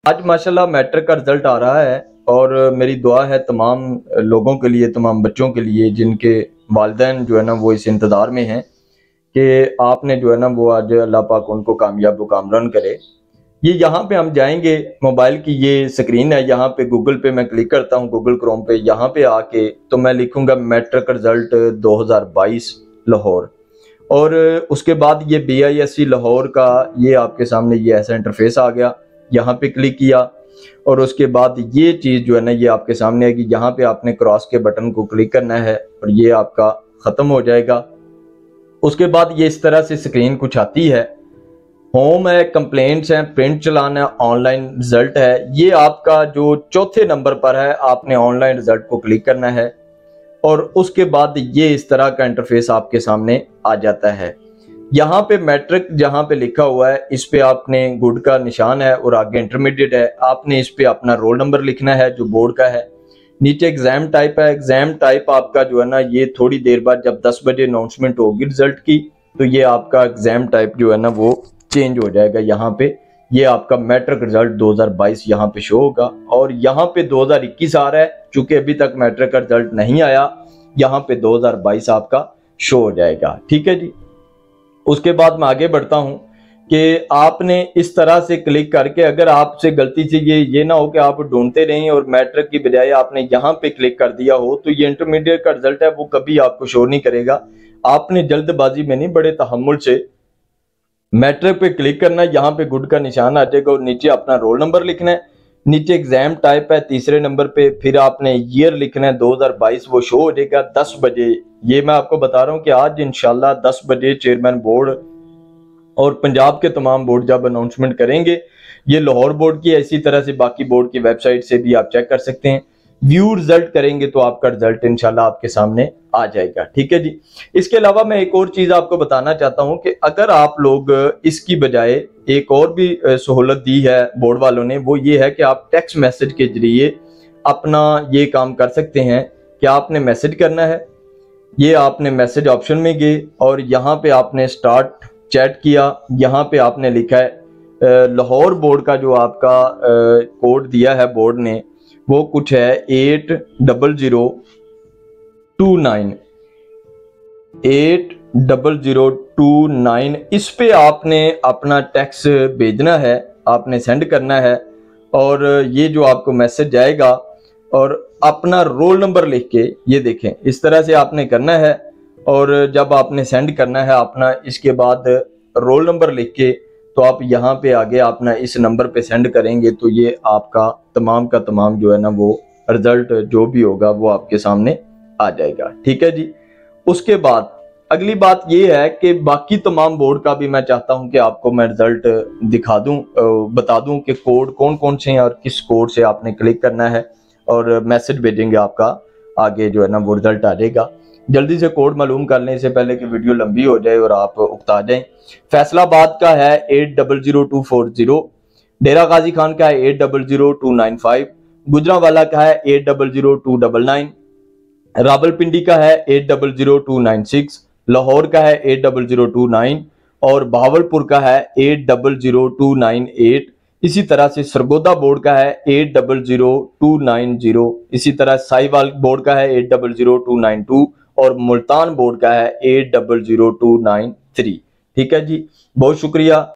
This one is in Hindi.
आज माशाल्लाह मैट्रिक का रिजल्ट आ रहा है और मेरी दुआ है तमाम लोगों के लिए, तमाम बच्चों के लिए जिनके वालिदैन जो है ना वो इस इंतज़ार में हैं कि आपने जो है ना वो आज अल्लाह पाक उनको कामयाब व कामरान करे। ये यहाँ पे हम जाएंगे, मोबाइल की ये स्क्रीन है, यहाँ पे गूगल पे मैं क्लिक करता हूँ, गूगल क्रोम पे यहाँ पे आके तो मैं लिखूंगा मैट्रिक रिजल्ट 2022 लाहौर, और उसके बाद ये BISC लाहौर का ये आपके सामने ये ऐसा इंटरफेस आ गया। यहाँ पे क्लिक किया और उसके बाद ये चीज़ जो है ना ये आपके सामने आएगी। यहाँ पे आपने क्रॉस के बटन को क्लिक करना है और ये आपका ख़त्म हो जाएगा। उसके बाद ये इस तरह से स्क्रीन कुछ आती है। होम है, कंप्लेंट्स हैं, प्रिंट चलाना है, ऑनलाइन रिजल्ट है। ये आपका जो चौथे नंबर पर है, आपने ऑनलाइन रिजल्ट को क्लिक करना है और उसके बाद ये इस तरह का इंटरफेस आपके सामने आ जाता है। यहाँ पे मैट्रिक जहाँ पे लिखा हुआ है इस पे आपने गुड का निशान है और आगे इंटरमीडिएट है। आपने इस पे अपना रोल नंबर लिखना है जो बोर्ड का है। नीचे एग्जाम टाइप है, एग्जाम टाइप आपका जो है ना ये थोड़ी देर बाद जब 10 बजे अनाउंसमेंट होगी रिजल्ट की तो ये आपका एग्जाम टाइप जो है ना वो चेंज हो जाएगा। यहाँ पे ये आपका मैट्रिक रिजल्ट 2022 यहाँ पे शो होगा और यहाँ पे 2021 आ रहा है, चूंकि अभी तक मैट्रिक का रिजल्ट नहीं आया, यहाँ पे 2022 आपका शो हो जाएगा। ठीक है जी। उसके बाद मैं आगे बढ़ता हूं कि आपने इस तरह से क्लिक करके, अगर आपसे गलती से ये ना हो कि आप ढूंढते रहें और मैट्रिक की बजाय आपने यहाँ पे क्लिक कर दिया हो तो ये इंटरमीडिएट का रिजल्ट है वो कभी आपको शो नहीं करेगा। आपने जल्दबाजी में नहीं, बड़े तहम्मुल से मैट्रिक पे क्लिक करना है। यहाँ पे गुड का निशान आ जाएगा और नीचे अपना रोल नंबर लिखना है। नीचे एग्जाम टाइप है तीसरे नंबर पे, फिर आपने ईयर लिखना है 2022, वो शो हो जाएगा 10 बजे। ये मैं आपको बता रहा हूँ कि आज इंशाल्लाह 10 बजे चेयरमैन बोर्ड और पंजाब के तमाम बोर्ड जब अनाउंसमेंट करेंगे, ये लाहौर बोर्ड की, इसी तरह से बाकी बोर्ड की वेबसाइट से भी आप चेक कर सकते हैं। व्यू रिजल्ट करेंगे तो आपका रिजल्ट इंशाल्लाह आपके सामने आ जाएगा। ठीक है जी। इसके अलावा मैं एक और चीज आपको बताना चाहता हूं कि अगर आप लोग इसकी बजाय एक और भी सहूलत दी है बोर्ड वालों ने, वो ये है कि आप टेक्स्ट मैसेज के जरिए अपना ये काम कर सकते हैं कि आपने मैसेज करना है। ये आपने मैसेज ऑप्शन में गए और यहाँ पे आपने स्टार्ट चैट किया। यहाँ पे आपने लिखा है लाहौर बोर्ड का जो आपका कोड दिया है बोर्ड ने वो कुछ है 80029। इस पे आपने अपना टेक्स्ट भेजना है, आपने सेंड करना है और ये जो आपको मैसेज आएगा और अपना रोल नंबर लिख के, ये देखें इस तरह से आपने करना है और जब आपने सेंड करना है अपना, इसके बाद रोल नंबर लिख के तो आप यहाँ पे आगे अपना इस नंबर पे सेंड करेंगे तो ये आपका तमाम का तमाम जो है ना वो रिजल्ट जो भी होगा वो आपके सामने आ जाएगा। ठीक है जी। उसके बाद अगली बात ये है कि बाकी तमाम बोर्ड का भी मैं चाहता हूं कि आपको मैं रिजल्ट दिखा दूं, बता दूं कि कोड कौन कौन से हैं और किस कोड से आपने क्लिक करना है और मैसेज भेजेंगे आपका आगे जो है ना वो रिजल्ट आ जाएगा। जल्दी से कोड मालूम करने से पहले कि वीडियो लंबी हो जाए और आप उकता जाएं। फैसलाबाद का है 800240, डेरा गाजी खान का है 800295, गुजरांवाला का है 800299, रावलपिंडी का है 800296, लाहौर का है 800229 और बहावलपुर का है 800298। इसी तरह से सरगोदा बोर्ड का है 800290। इसी तरह साहिवाल बोर्ड का है 800292 और मुल्तान बोर्ड का है 800293। ठीक है जी, बहुत शुक्रिया।